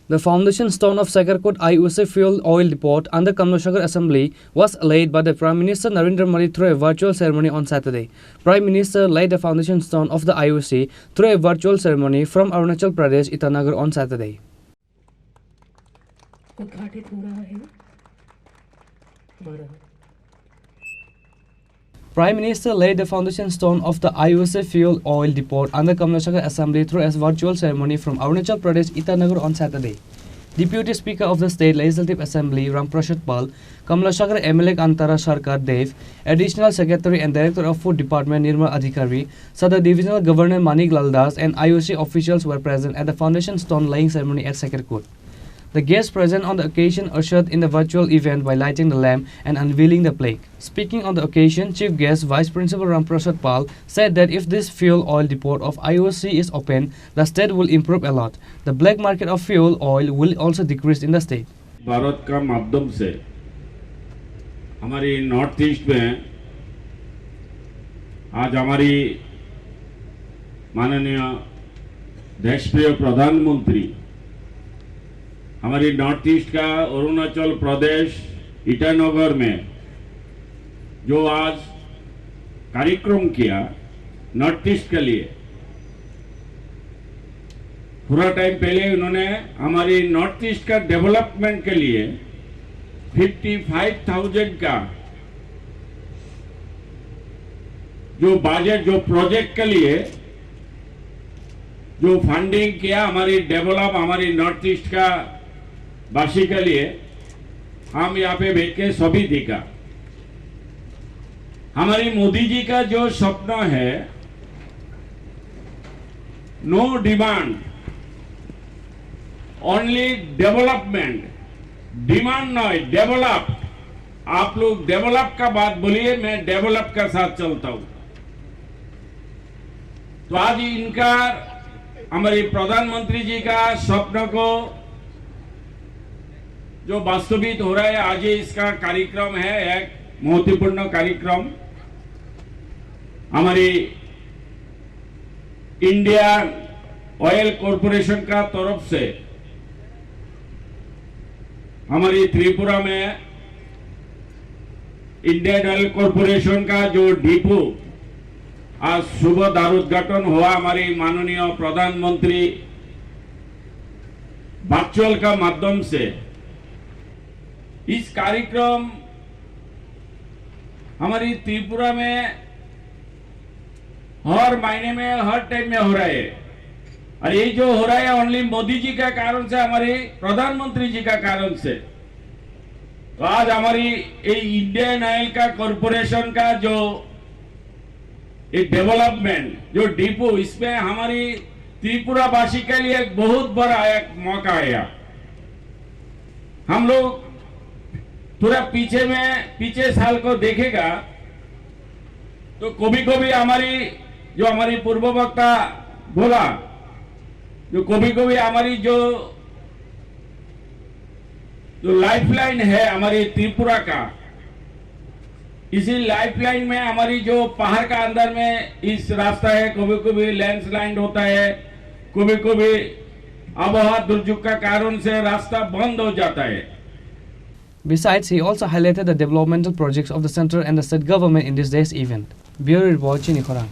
The foundation stone of Sekerkote IOC fuel oil depot under Kamlashagar Assembly was laid by the Prime Minister Narendra Modi through a virtual ceremony on Saturday. Prime Minister laid the foundation stone of the IOC through a virtual ceremony from Arunachal Pradesh, Itanagar on Saturday. Prime Minister laid the foundation stone of the IOC fuel oil depot under Kamlashagar Assembly through a virtual ceremony from Arunachal Pradesh, Itanagar on Saturday. Deputy Speaker of the State Legislative Assembly Ramprasad Pal, Kamlashagar MLA Antara Sarkar Dev, Additional Secretary and Director of Food Department Nirmal Adhikari, Sada Divisional Governor Manik Laldas and IOC officials were present at the foundation stone laying ceremony at Sekerkote. The guests present on the occasion ushered in the virtual event by lighting the lamp and unveiling the plaque. Speaking on the occasion, Chief Guest Vice Principal Ramprasad Pal said that if this fuel oil depot of IOC is opened, the state will improve a lot. The black market of fuel oil will also decrease in the state. Bharat का माध्यम से हमारी north east में आज हमारी माननीय देशप्रिय प्रधानमंत्री हमारी नॉर्थ ईस्ट का अरुणाचल प्रदेश ईटानगर में जो आज कार्यक्रम किया नॉर्थ ईस्ट के लिए, पूरा टाइम पहले उन्होंने हमारी नॉर्थ ईस्ट का डेवलपमेंट के लिए 55,000 का जो बजट जो प्रोजेक्ट के लिए जो फंडिंग किया हमारी डेवलप हमारी नॉर्थ ईस्ट का वासी के लिए, हम यहाँ पे बैठ के सभी देखा। हमारी मोदी जी का जो सपना है no demand only development, demand नहीं डेवलप। आप लोग डेवलप का बात बोलिए, मैं डेवलप का साथ चलता हूं। तो आज इनका हमारे प्रधानमंत्री जी का स्वप्न को जो वास्तवित हो रहा है, आज इसका कार्यक्रम है एक महत्वपूर्ण कार्यक्रम। हमारी इंडिया ऑयल कॉरपोरेशन का तरफ से हमारी त्रिपुरा में इंडियन ऑयल कॉरपोरेशन का जो डिपो आज सुबह दारोद्घाटन हुआ हमारी माननीय प्रधानमंत्री वर्चुअल का माध्यम से। इस कार्यक्रम हमारी त्रिपुरा में हर महीने में हर टाइम में हो रहा है, और ये जो हो रहा है ओनली मोदी जी का कारण से, हमारे प्रधानमंत्री जी का कारण से। तो आज हमारी इंडियन ऑयल का कॉरपोरेशन का जो एक डेवलपमेंट जो डिपो, इसमें हमारी त्रिपुरा वासी के लिए एक बहुत बड़ा एक मौका आया। हम लोग थोड़ा पीछे साल को देखेगा तो कभी हमारी पूर्व वक्ता बोला, जो कभी हमारी जो लाइफलाइन है हमारी त्रिपुरा का, इसी लाइफलाइन में हमारी जो पहाड़ का अंदर में इस रास्ता है, कभी लैंडस्लाइड होता है, कभी आबहावा दुर्যোগ का कारण से रास्ता बंद हो जाता है। Besides, he also highlighted the developmental projects of the central and the state government in this day's event. Bureau Report, Chini, Khorang.